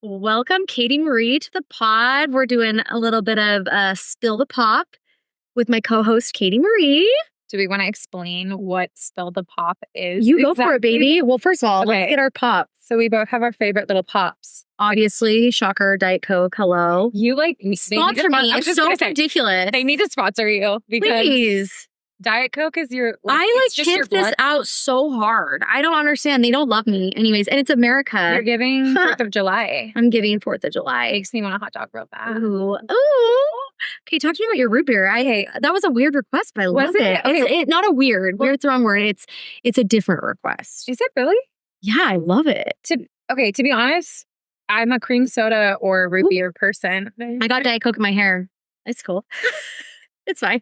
Welcome, Katie Marie, to the pod. We're doing a little bit of Spill the Pop with my co-host, Katie Marie. Do we want to explain what Spill the Pop is? You go for it, baby. Well, first of all, let's get our pop. So we both have our favorite little pops. Obviously, shocker, Diet Coke, hello. You sponsor me. It's so ridiculous. They need to sponsor you because Please. Diet Coke is your... I pimp this out so hard. I don't understand. They don't love me. Anyways, and it's America. You're giving 4th of July. I'm giving 4th of July. Makes me want a hot dog real bad. Ooh. Okay, talk to me about your root beer. That was a weird request, but I love it. Okay. It's not a weird. Weird's the wrong word. It's a different request. Is it really? Yeah, I love it. To be honest, I'm a cream soda or root beer person. I got Diet Coke in my hair. It's cool. It's fine.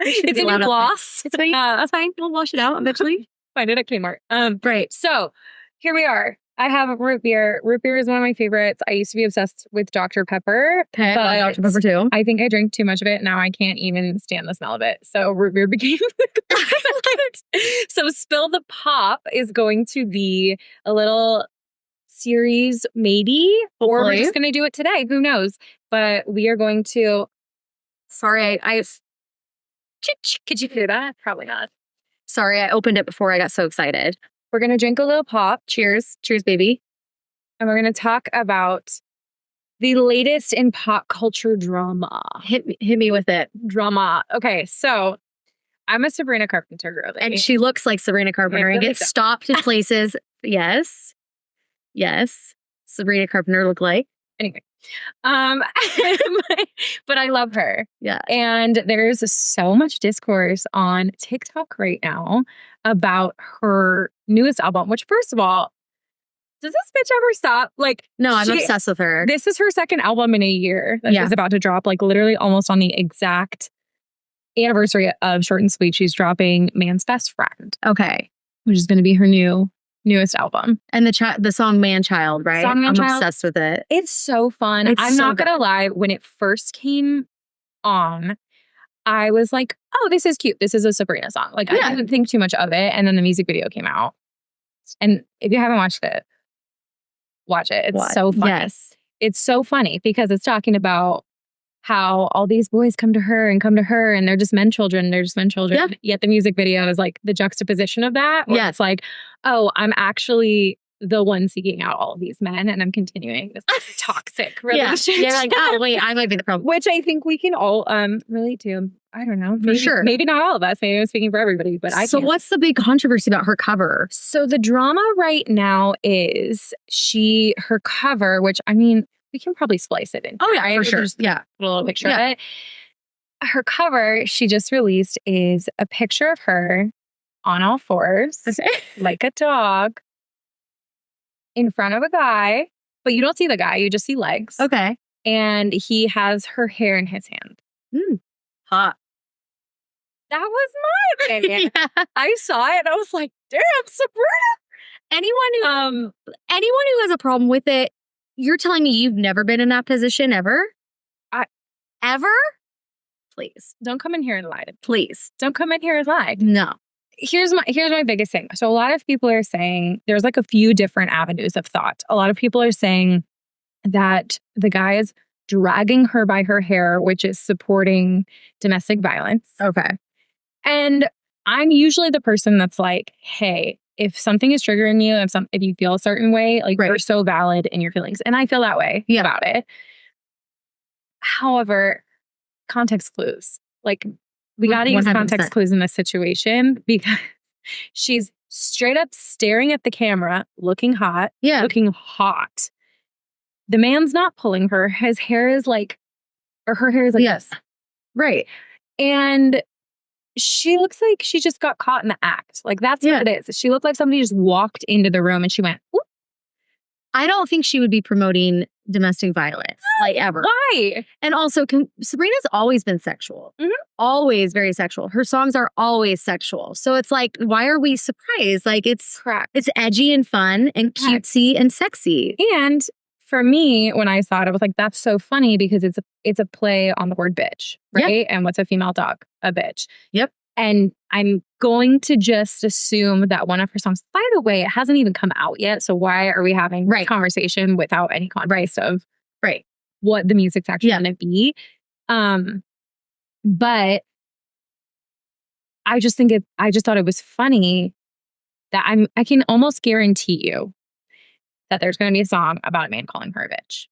It's a new gloss. It's fine. It's fine. We'll wash it out eventually. Find it at Kmart. Right. So here we are. I have root beer. Root beer is one of my favorites. I used to be obsessed with Dr. Pepper. Okay, I like Dr. Pepper too. I think I drank too much of it. Now I can't even stand the smell of it. So root beer became So Spill the Pop is going to be a little series, maybe. Hopefully. Or we're just going to do it today. Who knows? But we are going to... Sorry, Could you hear that? Probably not. Sorry, I opened it before I got so excited. We're going to drink a little pop. Cheers. Cheers, baby. And we're going to talk about the latest in pop culture drama. Hit me with it. Drama. Okay, so I'm a Sabrina Carpenter girl. And she looks like Sabrina Carpenter and gets stopped in places. Yes. Sabrina Carpenter look like. Anyway. But I love her. Yeah. And there's so much discourse on TikTok right now about her newest album, which first of all, does this bitch ever stop? No, I'm obsessed with her. This is her second album in a year that she's about to drop, literally almost on the exact anniversary of Short and Sweet. She's dropping Man's Best Friend. Okay. Which is going to be her newest album. And the song Man Child, right? I'm obsessed with it. It's so fun. I'm not going to lie. When it first came on, I was like, oh, this is cute. This is a Sabrina song. I didn't think too much of it. And then the music video came out. And if you haven't watched it, watch it. It's so funny. Yes. It's so funny because it's talking about how all these boys come to her and they're just men children. Yeah. Yet the music video is the juxtaposition of that. Where it's oh, I'm actually the one seeking out all of these men and I'm continuing this toxic relationship. Yeah, oh, wait, I might be the problem. Which I think we can all relate to. I don't know. For sure. Maybe not all of us. Maybe I'm speaking for everybody, but I can't. So what's the big controversy about her cover? So the drama right now is her cover, which we can probably splice it in. Oh, yeah, for sure. Just put a little picture of it. Her cover she just released is a picture of her on all fours, like a dog, in front of a guy. But you don't see the guy. You just see legs. Okay. And he has her hair in his hand. Hot. That was my opinion. Yeah. I saw it and I was like, damn, Sabrina. Anyone who has a problem with it, you're telling me you've never been in that position ever? Ever? Please. Don't come in here and lie to me. Please. Don't come in here and lie. No. Here's my biggest thing. So a lot of people are saying there's a few different avenues of thought. A lot of people are saying that the guy is dragging her by her hair, which is supporting domestic violence. Okay. And I'm usually the person that's like, hey, if something is triggering you, if you feel a certain way, you're so valid in your feelings. And I feel that way about it. However, context clues. We got to use 100%. context clues in this situation because she's straight up staring at the camera, looking hot. Yeah. Looking hot. The man's not pulling her. His hair is her hair is yes. Right. And she looks like she just got caught in the act. That's what it is. She looked like somebody just walked into the room and she went, whoop. I don't think she would be promoting domestic violence, ever. Why? And also, Sabrina's always been sexual. Mm-hmm. Always very sexual. Her songs are always sexual. So it's why are we surprised? It's correct. It's edgy and fun and cutesy and sexy. And for me, when I saw it, I was like, that's so funny because it's a play on the word bitch, right? Yep. And what's a female dog? A bitch. Yep. And I'm going to just assume that one of her songs, by the way, it hasn't even come out yet. So why are we having this conversation without any context of what the music's actually going to be? But I just thought it was funny that I can almost guarantee you that there's going to be a song about a man calling her a bitch.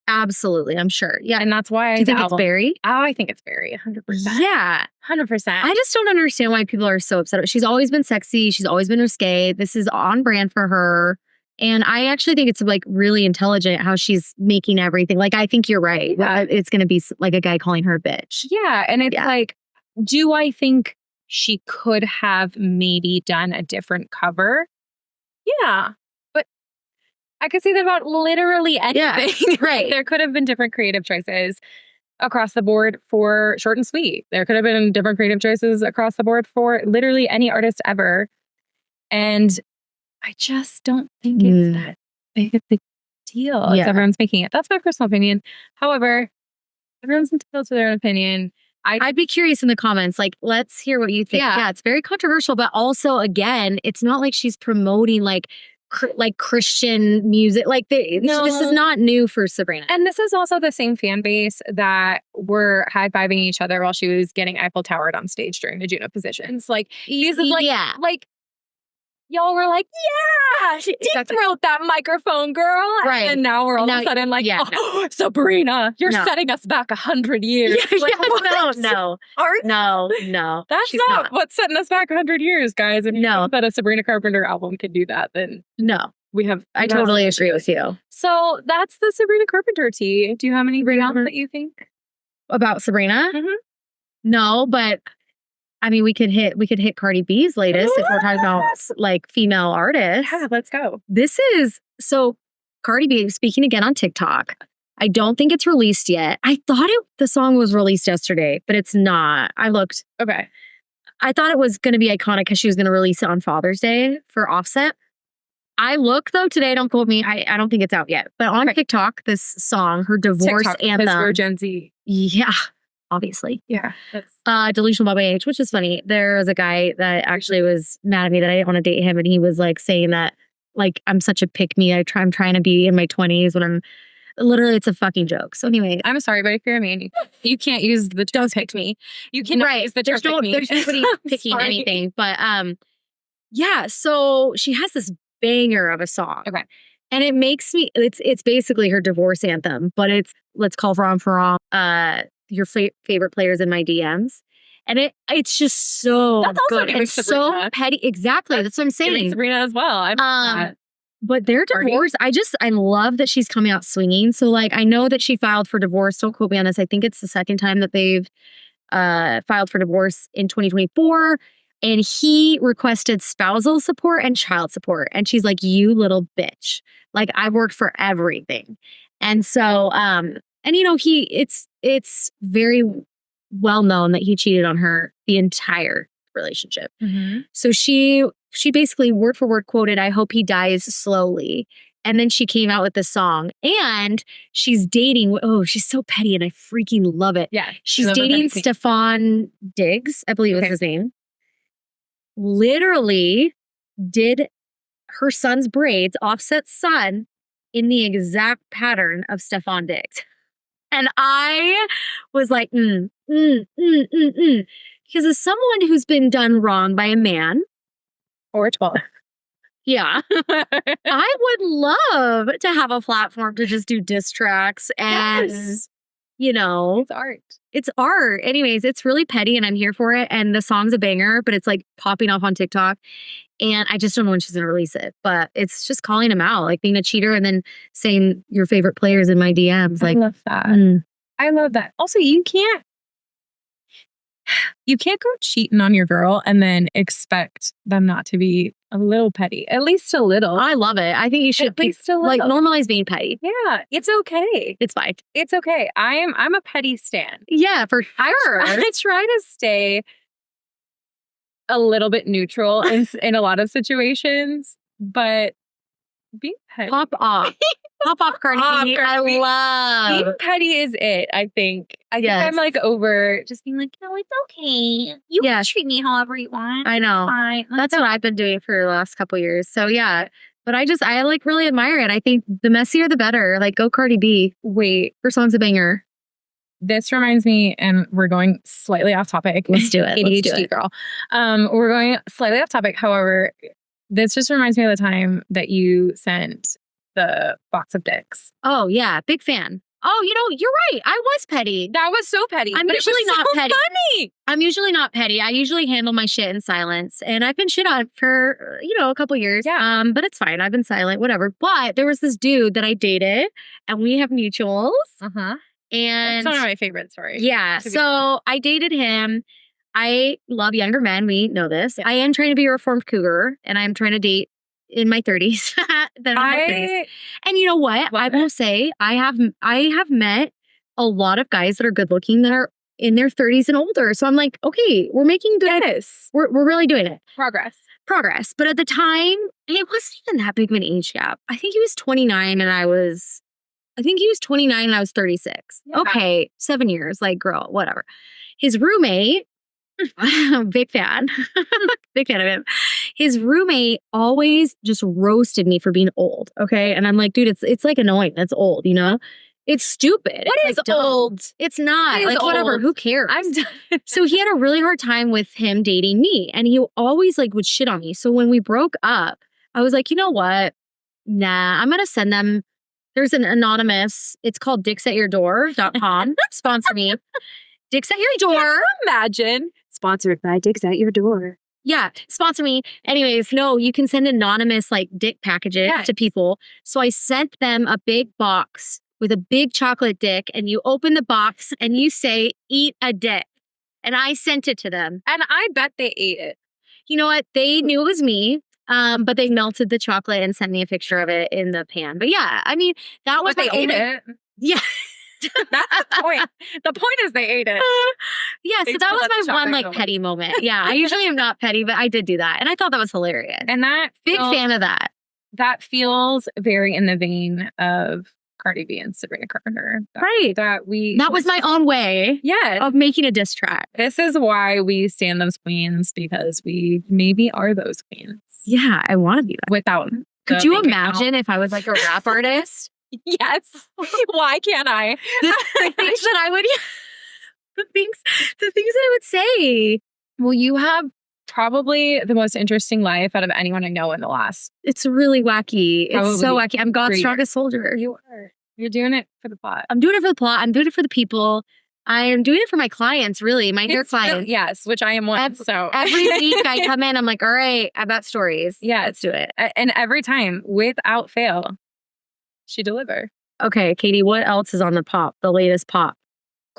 Absolutely, I'm sure. Yeah. And that's why Do you think it's Barry? Oh, I think it's Barry, 100%. Yeah. 100%. I just don't understand why people are so upset. She's always been sexy. She's always been risque. This is on brand for her. And I actually think it's like really intelligent how she's making everything. Like, I think you're right. It's going to be like a guy calling her a bitch. Yeah. And it's like, do I think she could have maybe done a different cover? Yeah. But I could say that about literally anything. Yeah, right. There could have been different creative choices across the board for Short and Sweet. There could have been different creative choices across the board for literally any artist ever. And I just don't think it's that big of a deal as everyone's making it. That's my personal opinion. However, everyone's entitled to their own opinion. I'd be curious in the comments. Like, let's hear what you think. Yeah, it's very controversial, but also, again, it's not like she's promoting like Christian music. Like, this is not new for Sabrina. And this is also the same fan base that were high-fiving each other while she was getting Eiffel Towered on stage during the Juno positions. Like, these is like y'all were like, deep throat that microphone, girl. Right. And now we're all of a sudden like, Sabrina, you're setting us back 100 years. No. That's not what's setting us back 100 years, guys. If you think that a Sabrina Carpenter album could do that, then I totally agree with you. So that's the Sabrina Carpenter tea. Do you have anything else that you think? About Sabrina? Mm-hmm. No, but I mean, we could hit Cardi B's latest if we're talking about like female artists. Yeah, let's go. This is so Cardi B speaking again on TikTok. I don't think it's released yet. I thought the song was released yesterday, but it's not. I looked. Okay. I thought it was going to be iconic because she was going to release it on Father's Day for Offset. I looked though today. Don't quote me. I don't think it's out yet. But on TikTok, this song, her divorce anthem. Because we're Gen Z. Yeah. Obviously. Yeah. Delusional about my age, which is funny. There was a guy that actually was mad at me that I didn't want to date him. And he was like saying that, like, I'm such a pick me. I'm trying to be in my 20s when I'm literally, it's a fucking joke. So anyway. I'm sorry, but if you're a man, you can't use the term pick me. You cannot use the term pick me. There's nobody picking anything. But yeah, so she has this banger of a song. Okay. And it makes me, it's basically her divorce anthem, but it's Let's Call From your favorite players in my DMs. And it's just so good. It's so petty. Exactly. That's what I'm saying. Sabrina as well. But their divorce, I love that she's coming out swinging. So like, I know that she filed for divorce. Don't quote me on this. I think it's the second time that they've filed for divorce in 2024. And he requested spousal support and child support. And she's like, you little bitch. Like, I've worked for everything. And so, and you know, it's very well known that he cheated on her the entire relationship. Mm-hmm. So she basically word for word quoted, I hope he dies slowly. And then she came out with this song and she's dating. Oh, she's so petty and I freaking love it. Yeah. She's dating Stefan Diggs, I believe was his name. Literally did her son's braids, Offset's son, in the exact pattern of Stefan Diggs. And I was like, Because as someone who's been done wrong by a man. Or 12. Yeah. I would love to have a platform to just do diss tracks and, you know. It's art. It's art. Anyways, it's really petty and I'm here for it. And the song's a banger, but it's like popping off on TikTok. And I just don't know when she's going to release it. But it's just calling him out, like being a cheater and then saying your favorite players in my DMs. Like, I love that. I love that. Also, you can't go cheating on your girl and then expect them not to be a little petty. At least a little. I love it. I think you should like normalize being petty. Yeah, it's okay. It's fine. It's okay. I'm a petty stan. Yeah, for sure. I try to stay a little bit neutral in a lot of situations, but Being petty. Pop off. Pop off, Cardi B. I love. Being petty is it, I think. I think I'm like over just being like, no, it's okay. You can treat me however you want. I know. Fine. That's what I've been doing for the last couple years. So yeah. But I like really admire it. I think the messier the better. Like go Cardi B. Wait. Her song's a banger. This reminds me, and we're going slightly off topic. Let's do it. ADHD girl. We're going slightly off topic. However, this just reminds me of the time that you sent the box of dicks. Oh yeah, big fan. Oh, you're right. I was petty. That was so petty. I'm usually not petty. Funny. I'm usually not petty. I usually handle my shit in silence, and I've been shit on for a couple years. Yeah. But it's fine. I've been silent, whatever. But there was this dude that I dated, and we have mutuals. And that's one of my favorite stories. Yeah. So I dated him. I love younger men. We know this. Yeah. I am trying to be a reformed cougar, and I'm trying to date in my 30s. And you know what? I will say I have met a lot of guys that are good looking that are in their 30s and older. So I'm like, okay, we're making good. Yes. We're really doing it. Progress. But at the time, it wasn't even that big of an age gap. I think he was 29 and I was 36. Yeah. Okay, 7 years, like girl, whatever. His roommate, big fan of him. His roommate always just roasted me for being old. Okay, and I'm like, dude, it's like annoying. It's old, It's stupid. What is old? It's not. Like, whatever. Old. Who cares? I'm done. So he had a really hard time with him dating me, and he always would shit on me. So when we broke up, I was like, you know what? Nah, I'm gonna send them. There's an anonymous, it's called dicksatyourdoor.com. Sponsor me. Dicks at Your Door. Imagine. Sponsored by Dicks at Your Door. Yeah, sponsor me. Anyways, no, you can send anonymous dick packages to people. So I sent them a big box with a big chocolate dick, and you open the box and you say, eat a dick. And I sent it to them. And I bet they ate it. You know what? They knew it was me. But they melted the chocolate and sent me a picture of it in the pan. But yeah, I mean, that was they ate it. Yeah. That's the point. The point is they ate it. Yeah, so that was my one petty moment. Yeah, I usually am not petty, but I did do that. And I thought that was hilarious. And that big fan of that. That feels very in the vein of Cardi B and Sabrina Carpenter. That was my own way of making a diss track. This is why we stand those queens, because we maybe are those queens. Yeah, I want to be that. Without. Could you imagine if I was like a rap artist? Yes. Why can't I? The things that I would the things that I would say. Well, you have probably the most interesting life out of anyone I know in the last. It's really wacky. It's so wacky. I'm God's strongest soldier. You are. You're doing it for the plot. I'm doing it for the plot. I'm doing it for the people. I am doing it for my clients, really, my hair clients. Yes, which I am one. So every week I come in, I'm like, all right, I've got stories. Yeah, let's do it. And every time, without fail, she deliver. Okay, Katie, what else is on the latest pop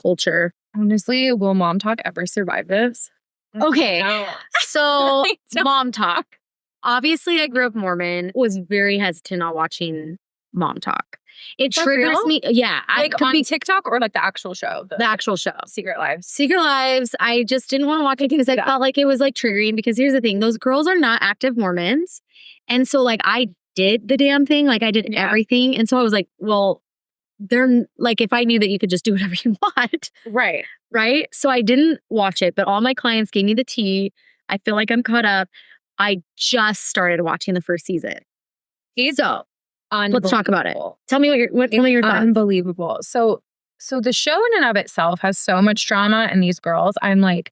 culture? Honestly, will Mom Talk ever survive this? Okay, no. So Mom Talk. Obviously, I grew up Mormon, was very hesitant on watching Mom Talk. It triggers me. Yeah. On TikTok or the actual show? The actual show. Secret Lives. I just didn't want to watch it because I felt like it was triggering, because here's the thing. Those girls are not active Mormons. And so I did the damn thing. I did everything. And so I was like, well, they're if I knew that you could just do whatever you want. Right. Right. So I didn't watch it, but all my clients gave me the tea. I feel like I'm caught up. I just started watching the first season. So let's talk about it. Tell me what your thoughts. Unbelievable. So the show in and of itself has so much drama, and these girls, I'm like,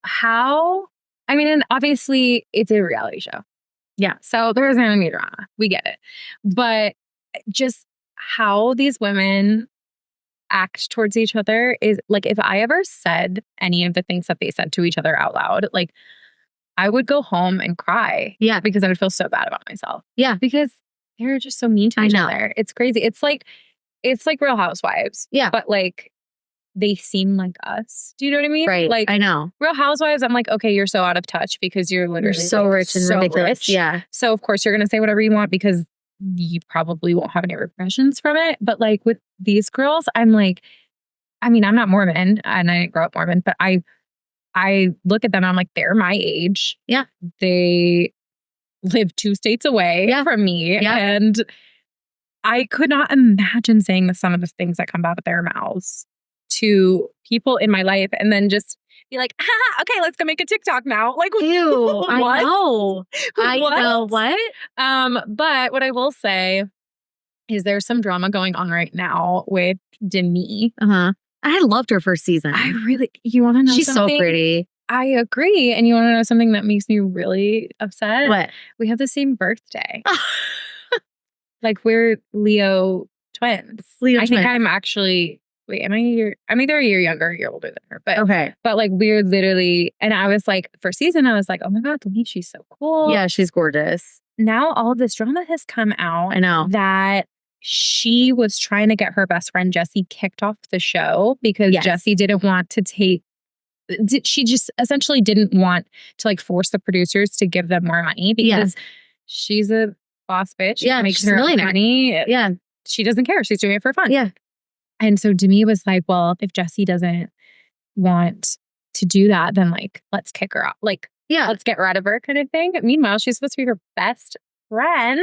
how? I mean, and obviously it's a reality show. Yeah. So there's going to be drama. We get it. But just how these women act towards each other is if I ever said any of the things that they said to each other out loud, I would go home and cry. Yeah. Because I would feel so bad about myself. Yeah. Because they're just so mean to each other. It's crazy. It's like Real Housewives. Yeah. But they seem like us. Do you know what I mean? Right. I know. Real Housewives, I'm like, okay, you're so out of touch because you're literally so rich and ridiculous. Rich. Yeah. So of course you're going to say whatever you want because you probably won't have any repercussions from it. But with these girls, I'm like, I mean, I'm not Mormon and I didn't grow up Mormon, but I look at them and I'm like, they're my age. Yeah. They live 2 states away from me. Yeah. And I could not imagine saying some of the things that come out of their mouths to people in my life and then just be like, okay, let's go make a TikTok now. Like, ew, what? I know. I know what? But what I will say is there's some drama going on right now with Demi. I loved her first season. You want to know She's something? so pretty. I agree. And you want to know something that makes me really upset? What? We have the same birthday. Like we're Leo twins. I think I'm actually, wait, am I I'm either a year younger or a year older than her. But okay. But like we're literally, and I was like, first season, I was like, oh my God, Demi, she's so cool. Yeah, she's gorgeous. Now all of this drama has come out. I know. That she was trying to get her best friend Jessie kicked off the show because Jessie didn't want to she just essentially didn't want to like force the producers to give them more money because she's a boss bitch. Yeah, makes she's her a millionaire. money. Yeah. She doesn't care. She's doing it for fun. Yeah. And so Demi was like, well, if Jessie doesn't want to do that, then like, let's kick her out. Like, let's get rid of her kind of thing. Meanwhile, she's supposed to be her best friend.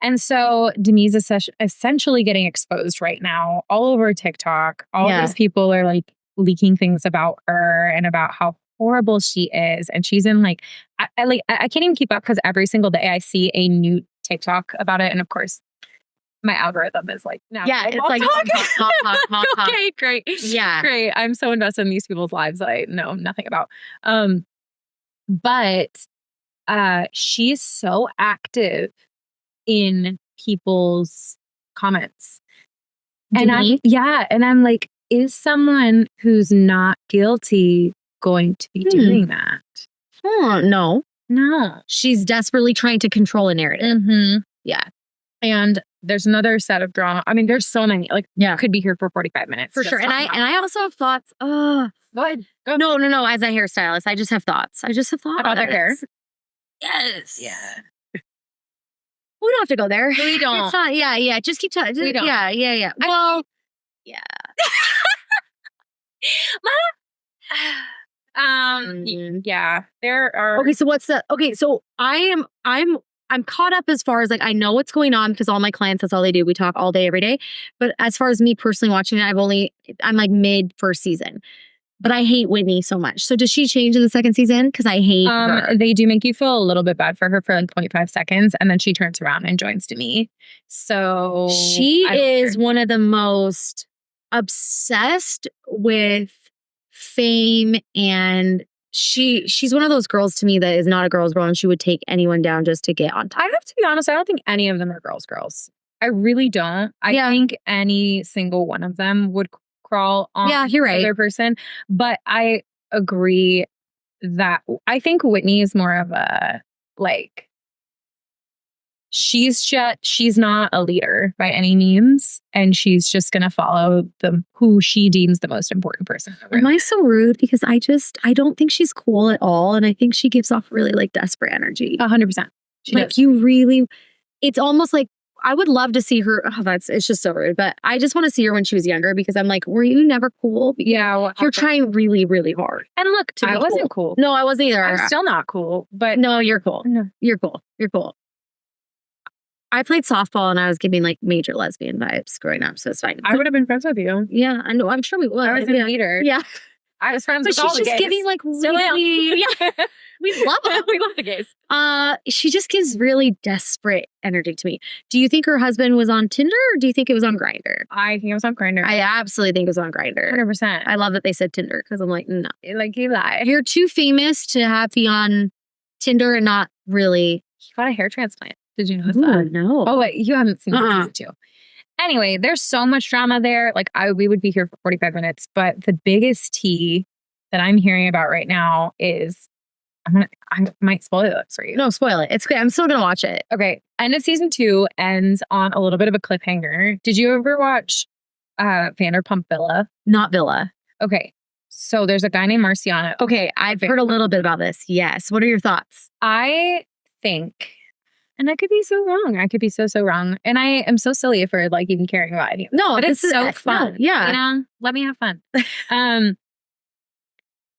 And so Demi's essentially getting exposed right now all over TikTok. All these people are like leaking things about her and about how horrible she is. And she's in like, I can't even keep up because every single day I see a new TikTok about it. And of course, my algorithm is like, now it's like, talk. Okay, great. Yeah. Great. I'm so invested in these people's lives that I know nothing about. But she's so active in people's comments. And I'm like, is someone who's not guilty going to be doing that? No. She's desperately trying to control a narrative. Yeah. And there's another set of drama. I mean, there's so many. Like, could be here for 45 minutes. For sure. And I also have thoughts. Go ahead. Go. No. As a hairstylist, I just have thoughts. About their hair. Yes. Yeah. We don't have to go there. We don't. It's not, yeah. Just keep talking. We don't. Yeah. Well, yeah. Yeah. There are. Okay, so so I'm caught up as far as like I know what's going on because all my clients, that's all they do. We talk all day, every day. But as far as me personally watching it, I'm like mid first season. But I hate Whitney so much. So does she change in the second season? Because I hate her. They do make you feel a little bit bad for her for like 25 seconds. And then she turns around and joins Demi. So she is one of the most obsessed with fame. And she's one of those girls to me that is not a girl's girl. And she would take anyone down just to get on top. I have to be honest. I don't think any of them are girls. I really don't. I think any single one of them would crawl on you're right. Other person. But I agree that I think Whitney is more of a like she's not a leader by any means, and she's just gonna follow who she deems the most important person in the room. Am I so rude? Because I don't think she's cool at all, and I think she gives off really like desperate energy. 100%. It's almost like I would love to see her. It's just so rude. But I just want to see her when she was younger because I'm like, were you never cool? Because you're trying really, really hard. And look, I wasn't cool. No, I wasn't either. I'm still not cool. But no, you're cool. No. You're cool. I played softball and I was giving like major lesbian vibes growing up, so it's fine. I would have been friends with you. Yeah, I know. I'm sure we would. I was a leader. Yeah. I was friends with all the gays. But she's just giving like really, we love them. We love the gays. She just gives really desperate energy to me. Do you think her husband was on Tinder or do you think it was on Grindr? I think it was on Grindr. I absolutely think it was on Grindr. 100%. I love that they said Tinder because I'm like, no. Like, you lie. You're too famous to have be on Tinder and not really. He got a hair transplant. Did you notice that? No. Oh, wait. You haven't seen season 2. Anyway, there's so much drama there. Like, we would be here for 45 minutes. But the biggest tea that I'm hearing about right now is I might spoil it for you. No, spoil it. It's good. I'm still going to watch it. Okay. End of season 2 ends on a little bit of a cliffhanger. Did you ever watch Vanderpump Villa? Not Villa. Okay. So there's a guy named Marciano. Okay. I've heard a little bit about this. Yes. What are your thoughts? I think, and I could be so wrong. I could be so wrong. And I am so silly for like even caring about any. No, but it's so fun. No, yeah. You know, let me have fun.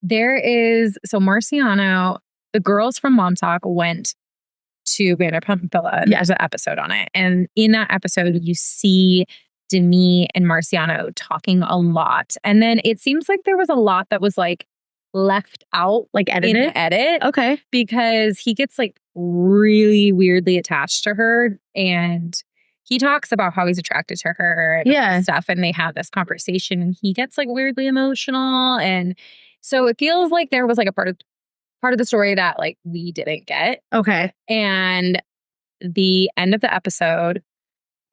So Marciano, the girls from Mom Talk went to Vanderpump Villa. And there's an episode on it. And in that episode, you see Demi and Marciano talking a lot. And then it seems like there was a lot that was like left out, like edited? In the edit. Okay. Because he gets like really weirdly attached to her. And he talks about how he's attracted to her and stuff. And they have this conversation and he gets like weirdly emotional. And so it feels like there was like a part of the story that like we didn't get. Okay. And the end of the episode,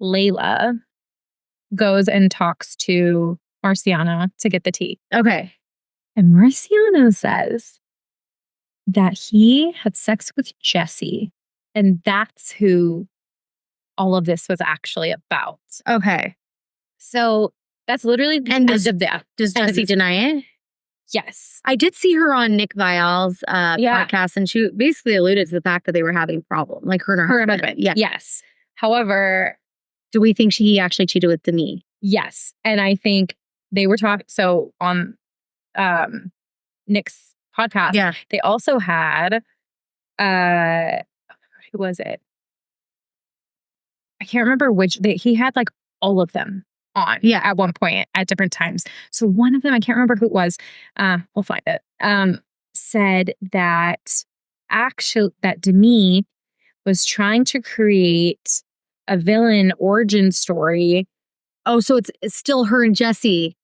Layla goes and talks to Marciano to get the tea. Okay. And Marciano says that he had sex with Jesse. And that's who all of this was actually about. Okay. So that's literally the end of that. Does Jesse deny it? Yes. I did see her on Nick Viall's podcast, and she basically alluded to the fact that they were having a problem. Like her and her husband. Yeah. Yes. However, do we think he actually cheated with Demi? Yes. And I think they were talking, so on Nick's podcast, they also had, who was it? I can't remember which, he had like all of them on at one point at different times. So one of them, I can't remember who it was, we'll find it, said that that Demi was trying to create a villain origin story. Oh, so it's still her and Jesse.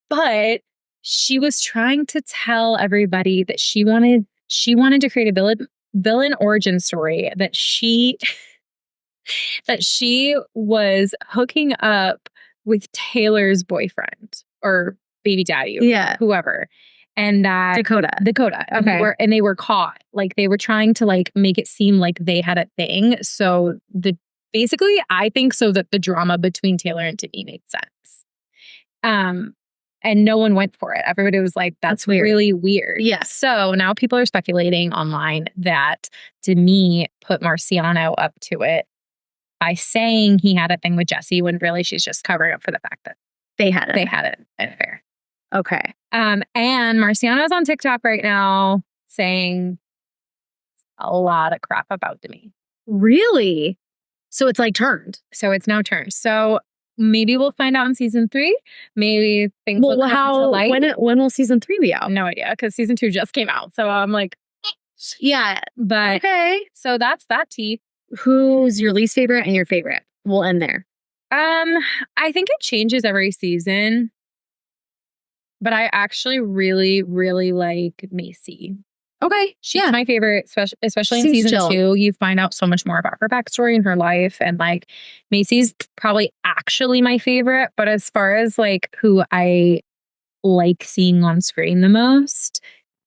But she was trying to tell everybody that she wanted to create a villain origin story, that she was hooking up with Taylor's boyfriend or baby daddy or whoever. And that Dakota. Okay. And they were caught. Like they were trying to like make it seem like they had a thing. So basically I think so that the drama between Taylor and Demi made sense. And no one went for it. Everybody was like, that's weird. Really weird. Yeah. So now people are speculating online that Demi put Marciano up to it by saying he had a thing with Jesse when really she's just covering up for the fact that they had an affair. Okay. And Marciano's on TikTok right now saying a lot of crap about Demi. Really? So it's like turned. So it's now turned. So maybe we'll find out in season 3. Maybe things will come to light. When will season 3 be out? No idea, because season 2 just came out. So I'm like, yeah. But okay. So that's that tea. Who's your least favorite and your favorite? We'll end there. I think it changes every season. But I actually really, really like Macy. Okay. She's my favorite, especially in season 2. You find out so much more about her backstory and her life. And like Macy's probably actually my favorite. But as far as like who I like seeing on screen the most,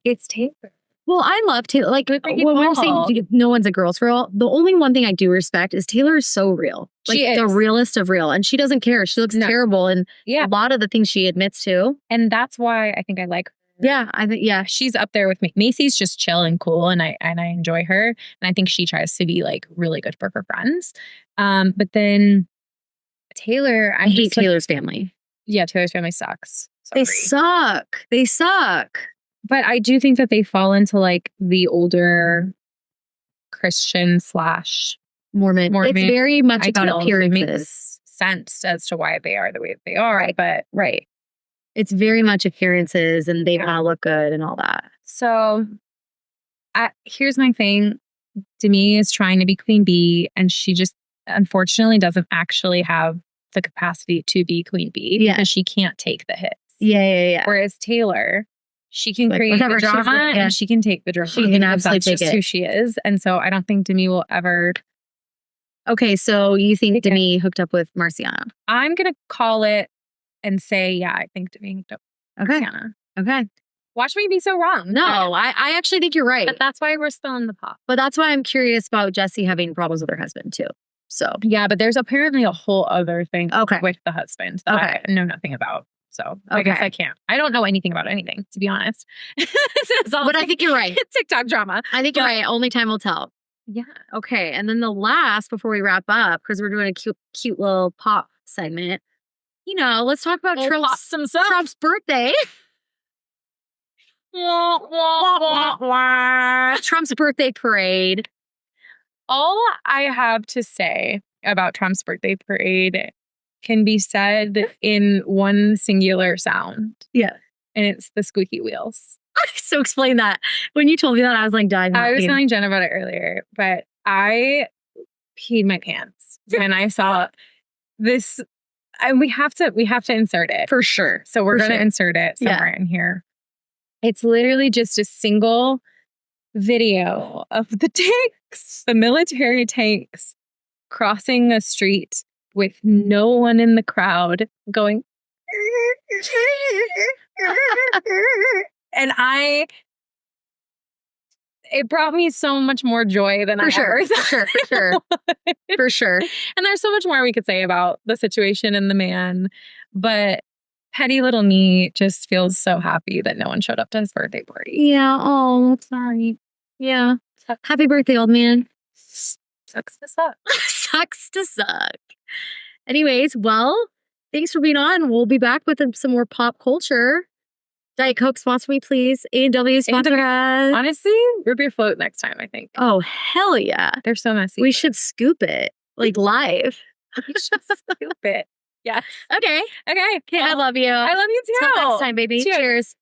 it's Taylor. Well, I love Taylor. Like when we're saying no one's a girl's girl, the only one thing I do respect is Taylor is so real. Like the realest of real. And she doesn't care. She looks terrible in a lot of the things she admits to. And that's why I think I like her. Yeah, I think she's up there with me. Macy's just chill and cool, and I enjoy her. And I think she tries to be like really good for her friends. But then Taylor, I hate Taylor's family. Yeah, Taylor's family sucks. Sorry. They suck. But I do think that they fall into like the older Christian / Mormon. It's very much about appearances. It makes sense as to why they are the way that they are. Right. But it's very much appearances and they want to look good and all that. So here's my thing. Demi is trying to be Queen Bee, and she just unfortunately doesn't actually have the capacity to be Queen Bee because she can't take the hits. Yeah. Whereas Taylor, she can create the drama and she can take the drama. She can absolutely take it. Who she is. And so I don't think Demi will ever. Okay, so you think Demi hooked up with Marciano? I'm going to call it and say, I think Demi hooked up with Marciano. Okay. Watch me be so wrong. No, I actually think you're right. But that's why we're still in the pot. But that's why I'm curious about Jesse having problems with her husband too. So yeah, but there's apparently a whole other thing with the husband that I know nothing about. So I guess I can't. I don't know anything about anything, to be honest. But I think you're right. TikTok drama. I think you're right. Only time will tell. Yeah. Okay. And then the last, before we wrap up, because we're doing a cute little pop segment, let's talk about Trump's birthday. Trump's birthday parade. All I have to say about Trump's birthday parade can be said in one singular sound. Yeah. And it's the squeaky wheels. So explain that. When you told me that, I was like dying. I was telling Jen about it earlier, but I peed my pants when I saw this. And we have to insert it. For sure. So we're going to insert it somewhere in here. It's literally just a single video of the tanks, the military tanks, crossing a street with no one in the crowd going. And it brought me so much more joy than I ever thought. For sure. And there's so much more we could say about the situation and the man, but petty little me just feels so happy that no one showed up to his birthday party. Yeah. Oh, sorry. Yeah. Happy birthday, old man. Sucks to suck. Sucks to suck. Anyways, well, thanks for being on. We'll be back with some more pop culture. Diet Coke, sponsor me, please. A&W, sponsor us. Honestly, root beer float next time, I think. Oh, hell yeah. They're so messy. We should scoop it, like live. We should scoop it. Yes. Okay. Okay. I love you. I love you too. Till next time, baby. Cheers. Cheers.